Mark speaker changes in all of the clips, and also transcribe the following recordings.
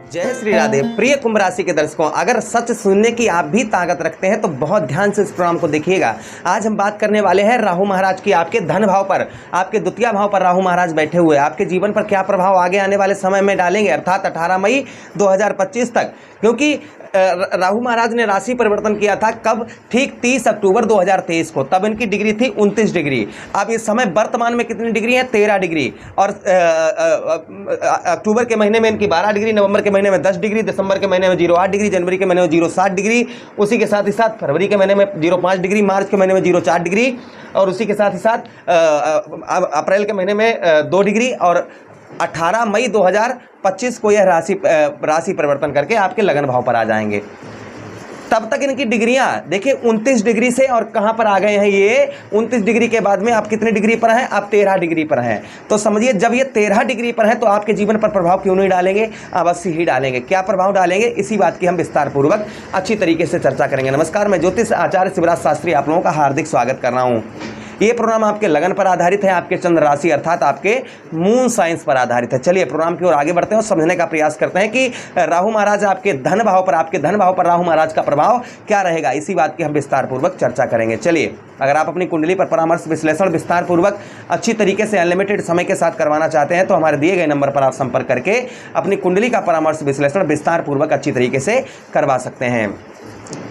Speaker 1: जय श्री राधे। प्रिय कुंभ राशि के दर्शकों, अगर सच सुनने की आप भी ताकत रखते हैं तो बहुत ध्यान से इस प्रोग्राम को देखिएगा। आज हम बात करने वाले हैं राहु महाराज की। आपके धन भाव पर, आपके द्वितीय भाव पर राहु महाराज बैठे हुए आपके जीवन पर क्या प्रभाव आगे आने वाले समय में डालेंगे, अर्थात 18 मई 2025 तक। क्योंकि राहु महाराज ने राशि परिवर्तन किया था कब? ठीक 30 अक्टूबर 2023 को। तब इनकी डिग्री थी 29 डिग्री। अब इस समय वर्तमान में कितनी डिग्री है? 13 डिग्री। और अक्टूबर के महीने में इनकी 12 डिग्री, नवंबर के महीने में 10 डिग्री, दिसंबर के महीने में 0.8 डिग्री, जनवरी के महीने में 0.7 डिग्री, उसी के साथ ही साथ फरवरी के महीने में 0.5 डिग्री, मार्च के महीने में 0.4 डिग्री, और उसी के साथ ही साथ अप्रैल के महीने में 2 डिग्री, और 18 मई 2025 को यह राशि परिवर्तन करके आपके लगन भाव पर आ जाएंगे। तब तक इनकी डिग्रियां देखिए 29 डिग्री से और कहां पर आ गए हैं ये 29 डिग्री के बाद में आप कितनी डिग्री पर हैं? आप 13 डिग्री पर हैं। तो समझिए जब ये 13 डिग्री पर है तो आपके जीवन पर प्रभाव क्यों नहीं डालेंगे? अवश्य ही डालेंगे। क्या प्रभाव डालेंगे, इसी बात की हम विस्तार पूर्वक अच्छी तरीके से चर्चा करेंगे। नमस्कार, मैं ज्योतिष आचार्य शिवराज शास्त्री आप लोगों का हार्दिक स्वागत कर रहा हूँ। ये प्रोग्राम आपके लगन पर आधारित है, आपके चंद्र राशि अर्थात आपके मून साइंस पर आधारित है। चलिए प्रोग्राम की ओर आगे बढ़ते हैं और समझने का प्रयास करते हैं कि राहु महाराज आपके धन भाव पर राहु महाराज का प्रभाव क्या रहेगा। इसी बात की हम विस्तार पूर्वक चर्चा करेंगे। चलिए, अगर आप अपनी कुंडली पर परामर्श विश्लेषण विस्तार पूर्वक अच्छी तरीके से अनलिमिटेड समय के साथ करवाना चाहते हैं तो हमारे दिए गए नंबर पर आप संपर्क करके अपनी कुंडली का परामर्श विश्लेषण विस्तार पूर्वक अच्छी तरीके से करवा सकते हैं।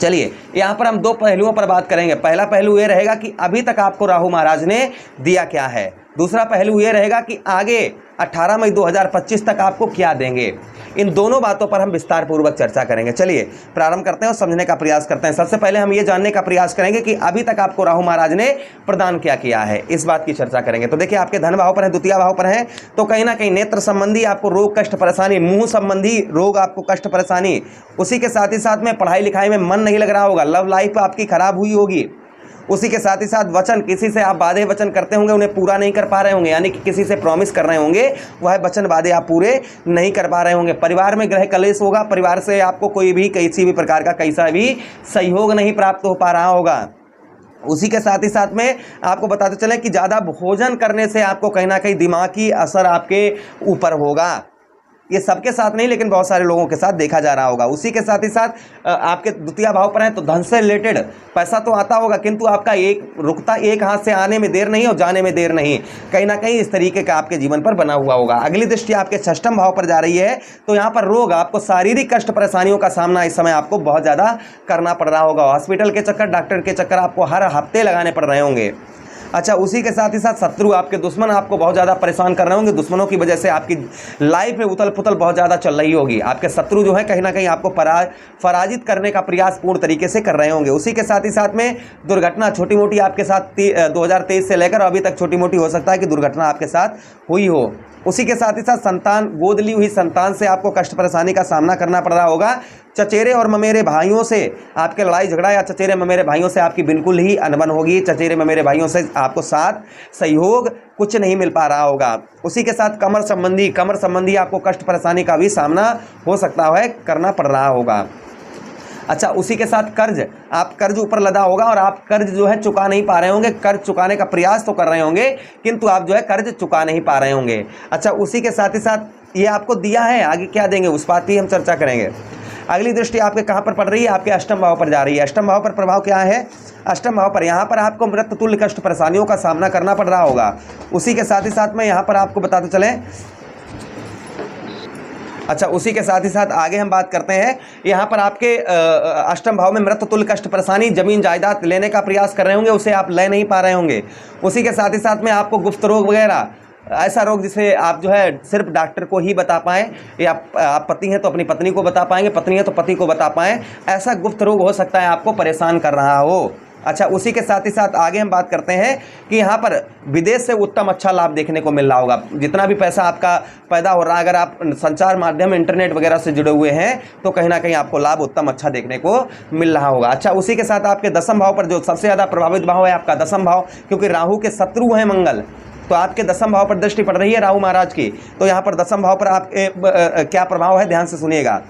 Speaker 1: चलिए, यहाँ पर हम दो पहलुओं पर बात करेंगे। पहला पहलू ये रहेगा कि अभी तक आपको राहु महाराज ने दिया क्या है। दूसरा पहलू ये रहेगा कि आगे 18 मई 2025 तक आपको क्या देंगे। इन दोनों बातों पर हम विस्तार पूर्वक चर्चा करेंगे। चलिए प्रारंभ करते हैं और समझने का प्रयास करते हैं। सबसे पहले हम ये जानने का प्रयास करेंगे कि अभी तक आपको राहु महाराज ने प्रदान क्या किया है, इस बात की चर्चा करेंगे। तो देखिए, आपके धन भाव पर है, द्वितीय भाव पर है, तो कहीं ना कहीं नेत्र संबंधी आपको रोग कष्ट परेशानी, मुंह संबंधी रोग आपको कष्ट परेशानी, उसी के साथ ही साथ में पढ़ाई लिखाई में मन नहीं लग रहा होगा, लव लाइफ आपकी खराब हुई होगी। उसी के साथ ही साथ वचन, किसी से आप वादे वचन करते होंगे उन्हें पूरा नहीं कर पा रहे होंगे, यानी कि किसी से प्रॉमिस कर रहे होंगे वह वचन वादे आप पूरे नहीं कर पा रहे होंगे। परिवार में ग्रह कलेश होगा, परिवार से आपको कोई भी किसी भी प्रकार का कैसा भी सहयोग नहीं प्राप्त हो पा रहा होगा। उसी के साथ ही साथ में आपको बताते चलें कि ज़्यादा भोजन करने से आपको कहीं ना कहीं दिमागी असर आपके ऊपर होगा। ये सबके साथ नहीं, लेकिन बहुत सारे लोगों के साथ देखा जा रहा होगा। उसी के साथ ही साथ आपके द्वितीय भाव पर है तो धन से रिलेटेड पैसा तो आता होगा, किंतु आपका एक हाथ से आने में देर नहीं और जाने में देर नहीं, कहीं ना कहीं इस तरीके का आपके जीवन पर बना हुआ होगा। अगली दृष्टि आपके षष्ठम भाव पर जा रही है तो यहाँ पर रोग, आपको शारीरिक कष्ट परेशानियों का सामना इस समय आपको बहुत ज़्यादा करना पड़ रहा होगा। हॉस्पिटल के चक्कर, डॉक्टर के चक्कर आपको हर हफ्ते लगाने पड़ रहे होंगे। अच्छा, उसी के साथ ही साथ शत्रु, आपके दुश्मन आपको बहुत ज़्यादा परेशान कर रहे होंगे। दुश्मनों की वजह से आपकी लाइफ में उथल पुथल बहुत ज़्यादा चल रही होगी। आपके शत्रु जो है कहीं ना कहीं आपको पराजित करने का प्रयास पूर्ण तरीके से कर रहे होंगे। उसी के साथ ही साथ में दुर्घटना छोटी मोटी आपके साथ 2023 से लेकर अभी तक छोटी मोटी हो सकता है कि दुर्घटना आपके साथ हुई हो। उसी के साथ ही साथ संतान, गोद ली हुई संतान से आपको कष्ट परेशानी का सामना करना पड़ रहा होगा। चचेरे और ममेरे भाइयों से आपके लड़ाई झगड़ा या चचेरे ममेरे भाइयों से आपकी बिल्कुल ही अनबन होगी। चचेरे ममेरे भाइयों से आपको साथ सहयोग कुछ नहीं मिल पा रहा होगा। उसी के साथ कमर संबंधी आपको कष्ट परेशानी का भी सामना हो सकता है, करना पड़ रहा होगा। अच्छा, उसी के साथ कर्ज, आप कर्ज ऊपर लदा होगा और आप कर्ज जो है चुका नहीं पा रहे होंगे। कर्ज चुकाने का प्रयास तो कर रहे होंगे किंतु आप जो है कर्ज चुका नहीं पा रहे होंगे। अच्छा, उसी के साथ ही साथ ये आपको दिया है, आगे क्या देंगे उस बात की हम चर्चा करेंगे। अगली दृष्टि आपके कहाँ पर पड़ रही है? आपके अष्टम भाव पर जा रही है। अष्टम भाव पर प्रभाव क्या है? अष्टम भाव पर यहाँ पर आपको मृत्यु तुल्य कष्ट परेशानियों का सामना करना पड़ रहा होगा। उसी के साथ ही साथ में यहाँ पर आपको बताते चलें, अच्छा, उसी के साथ ही साथ आगे हम बात करते हैं। यहाँ पर आपके अष्टम भाव में मृत्यु तुल्य कष्ट परेशानी, जमीन जायदाद लेने का प्रयास कर रहे होंगे, उसे आप ले नहीं पा रहे होंगे। उसी के साथ ही साथ में आपको गुप्त रोग वगैरह, ऐसा रोग जिसे आप जो है सिर्फ डॉक्टर को ही बता पाएँ, या आप पति हैं तो अपनी पत्नी को बता पाएंगे, पत्नी है तो पति को बता पाएँ, ऐसा गुप्त रोग हो सकता है आपको परेशान कर रहा हो। अच्छा, उसी के साथ ही साथ आगे हम बात करते हैं कि यहाँ पर विदेश से उत्तम अच्छा लाभ देखने को मिल रहा होगा। जितना भी पैसा आपका पैदा हो रहा है, अगर आप संचार माध्यम इंटरनेट वगैरह से जुड़े हुए हैं तो कहीं ना कहीं आपको लाभ उत्तम अच्छा देखने को मिल रहा होगा। अच्छा, उसी के साथ आपके दसम भाव पर जो सबसे ज़्यादा प्रभावित भाव है आपका दसम भाव, क्योंकि राहु के शत्रु हैं मंगल, तो आपके दसम भाव पर दृष्टि पड़ रही है राहु महाराज की। तो यहाँ पर दसम भाव पर आपके क्या प्रभाव है, ध्यान से सुनिएगा।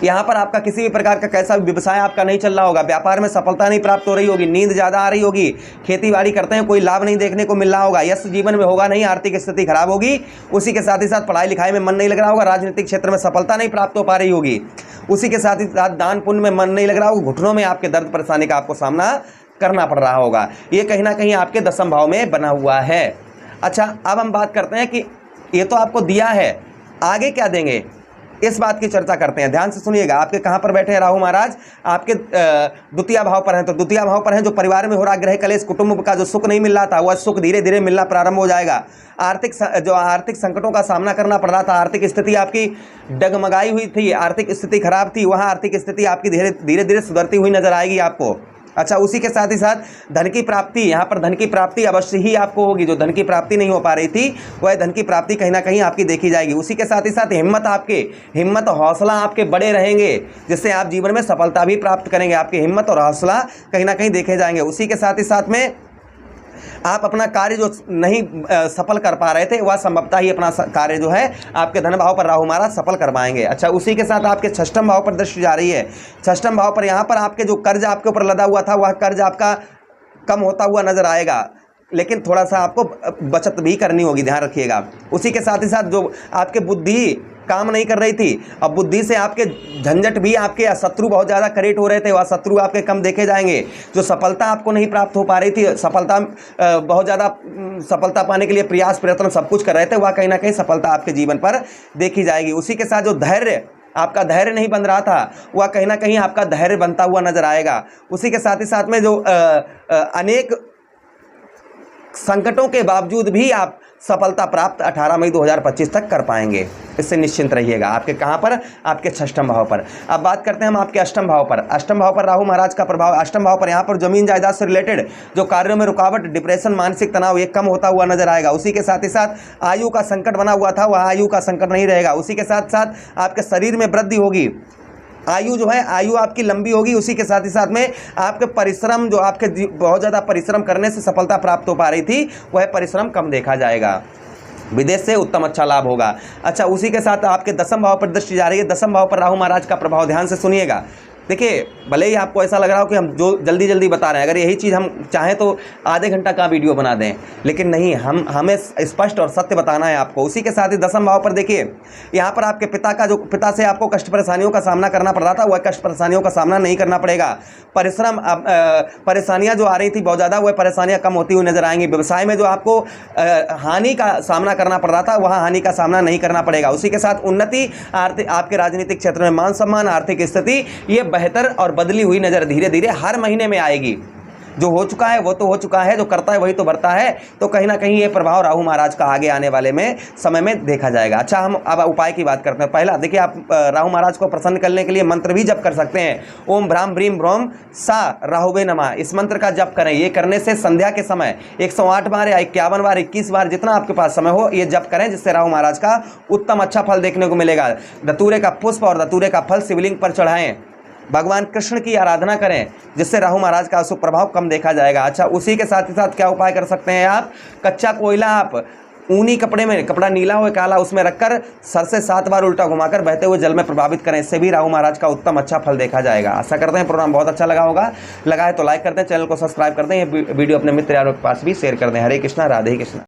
Speaker 1: यहाँ पर आपका किसी भी प्रकार का कैसा भी व्यवसाय आपका नहीं चल रहा होगा, व्यापार में सफलता नहीं प्राप्त हो रही होगी, नींद ज़्यादा आ रही होगी, खेती बाड़ी करते हैं कोई लाभ नहीं देखने को मिल रहा होगा, यश जीवन में होगा नहीं, आर्थिक स्थिति खराब होगी, उसी के साथ ही साथ पढ़ाई लिखाई में मन नहीं लग रहा होगा, राजनीतिक क्षेत्र में सफलता नहीं प्राप्त हो पा रही होगी, उसी के साथ ही साथ दान पुण्य में मन नहीं लग रहा होगा, घुटनों में आपके दर्द परेशानी का आपको सामना करना पड़ रहा होगा। ये कहीं ना कहीं आपके दशम भाव में बना हुआ है। अच्छा, अब हम बात करते हैं कि ये तो आपको दिया है, आगे क्या देंगे, इस बात की चर्चा करते हैं। ध्यान से सुनिएगा। आपके कहाँ पर बैठे हैं राहु महाराज? आपके द्वितीय भाव पर हैं। तो द्वितीय भाव पर हैं, जो परिवार में हो रहा ग्रह कलेश, कुटुंब का जो सुख नहीं मिल रहा था, वह सुख धीरे धीरे मिलना प्रारंभ हो जाएगा। आर्थिक संकटों का सामना करना पड़ रहा था, आर्थिक स्थिति आपकी डगमगाई हुई थी, आर्थिक स्थिति खराब थी, वहाँ आर्थिक स्थिति आपकी धीरे धीरे सुधरती हुई नजर आएगी आपको। अच्छा, उसी के साथ ही साथ धन की प्राप्ति, यहाँ पर धन की प्राप्ति अवश्य ही आपको होगी। जो धन की प्राप्ति नहीं हो पा रही थी, वह धन की प्राप्ति कहीं ना कहीं आपकी देखी जाएगी। उसी के साथ ही साथ हिम्मत और हौसला आपके बड़े रहेंगे, जिससे आप जीवन में सफलता भी प्राप्त करेंगे। आपकी हिम्मत और हौसला कहीं ना कहीं देखे जाएंगे। उसी के साथ ही साथ में आप अपना कार्य जो नहीं सफल कर पा रहे थे, वह संभवतः ही अपना कार्य जो है आपके धन भाव पर राहु महाराज सफल कर पाएंगे। अच्छा, उसी के साथ आपके षष्ठम भाव पर दृष्टि जा रही है। षष्ठम भाव पर यहाँ पर आपके जो कर्ज आपके ऊपर लदा हुआ था, वह कर्ज आपका कम होता हुआ नजर आएगा, लेकिन थोड़ा सा आपको बचत भी करनी होगी, ध्यान रखिएगा। उसी के साथ ही साथ जो आपके बुद्धि काम नहीं कर रही थी, अब बुद्धि से आपके झंझट भी, आपके शत्रु बहुत ज़्यादा क्रिएट हो रहे थे, वह शत्रु आपके कम देखे जाएंगे। जो सफलता आपको नहीं प्राप्त हो पा रही थी, बहुत ज़्यादा सफलता पाने के लिए प्रयास प्रयत्न सब कुछ कर रहे थे, वह कहीं ना कहीं सफलता आपके जीवन पर देखी जाएगी। उसी के साथ जो धैर्य, आपका धैर्य नहीं बन रहा था, वह कहीं ना कहीं आपका धैर्य बनता हुआ नजर आएगा। उसी के साथ ही साथ में जो अनेक संकटों के बावजूद भी आप सफलता प्राप्त 18 मई 2025 तक कर पाएंगे, इससे निश्चिंत रहिएगा। आपके कहाँ पर? आपके षष्ठम भाव पर। अब बात करते हैं हम आपके अष्टम भाव पर। अष्टम भाव पर राहु महाराज का प्रभाव। अष्टम भाव पर यहाँ पर जमीन जायदाद से रिलेटेड जो कार्यों में रुकावट, डिप्रेशन, मानसिक तनाव, ये कम होता हुआ नजर आएगा। उसी के साथ ही साथ आयु का संकट बना हुआ था, वह आयु का संकट नहीं रहेगा। उसी के साथ साथ आपके शरीर में वृद्धि होगी, आयु जो है आयु आपकी लंबी होगी। उसी के साथ ही साथ में आपके परिश्रम, जो आपके बहुत ज़्यादा परिश्रम करने से सफलता प्राप्त हो पा रही थी, वह परिश्रम कम देखा जाएगा। विदेश से उत्तम अच्छा लाभ होगा। अच्छा, उसी के साथ आपके दशम भाव पर दृष्टि जा रही है। दशम भाव पर राहु महाराज का प्रभाव, ध्यान से सुनिएगा। देखिए, भले ही आपको ऐसा लग रहा हो कि हम जो जल्दी जल्दी बता रहे हैं, अगर यही चीज़ हम चाहें तो आधे घंटा का वीडियो बना दें, लेकिन नहीं, हमें स्पष्ट और सत्य बताना है आपको। उसी के साथ ही दशम भाव पर देखिए, यहाँ पर आपके पिता से आपको कष्ट परेशानियों का सामना करना पड़ रहा था, वह कष्ट परेशानियों का सामना नहीं करना पड़ेगा। परेशानियाँ जो आ रही थी बहुत ज़्यादा, वह परेशानियाँ कम होती हुई नजर आएंगी। व्यवसाय में जो आपको हानि का सामना करना पड़ रहा था, वह हानि का सामना नहीं करना पड़ेगा। उसी के साथ उन्नति, आपके राजनीतिक क्षेत्र में मान सम्मान, आर्थिक स्थिति, ये बेहतर और बदली हुई नजर धीरे धीरे हर महीने में आएगी। जो हो चुका है वो तो हो चुका है, जो करता है वही तो बढ़ता है। तो कहीं ना कहीं ये प्रभाव राहु महाराज का आगे आने वाले में समय में देखा जाएगा। अच्छा, हम अब उपाय की बात करते हैं। पहला देखिए, आप राहु महाराज को प्रसन्न करने के लिए मंत्र भी जप कर सकते हैं। ओम भ्राम ब्रीम ब्रोम सा राहुवे नमः, इस मंत्र का जप करें। ये करने से संध्या के समय 108 बार या 51 बार, 21 बार, जितना आपके पास समय हो, ये जप करें, जिससे राहु महाराज का उत्तम अच्छा फल देखने को मिलेगा। धतूरे का पुष्प और धतूरे का फल शिवलिंग पर चढ़ाएं। भगवान कृष्ण की आराधना करें, जिससे राहु महाराज का अशुभ प्रभाव कम देखा जाएगा। अच्छा, उसी के साथ ही साथ क्या उपाय कर सकते हैं आप? कच्चा कोयला आप ऊनी कपड़े में, कपड़ा नीला हो काला, उसमें रखकर सर से 7 बार उल्टा घुमाकर बहते हुए जल में प्रभावित करें। इससे भी राहु महाराज का उत्तम अच्छा फल देखा जाएगा। आशा करते हैं प्रोग्राम बहुत अच्छा लगा होगा। लगा है तो लाइक कर दें, चैनल को सब्सक्राइब कर दें, ये वीडियो अपने मित्र यारों के पास भी शेयर कर दें। हरे कृष्णा, राधे कृष्णा।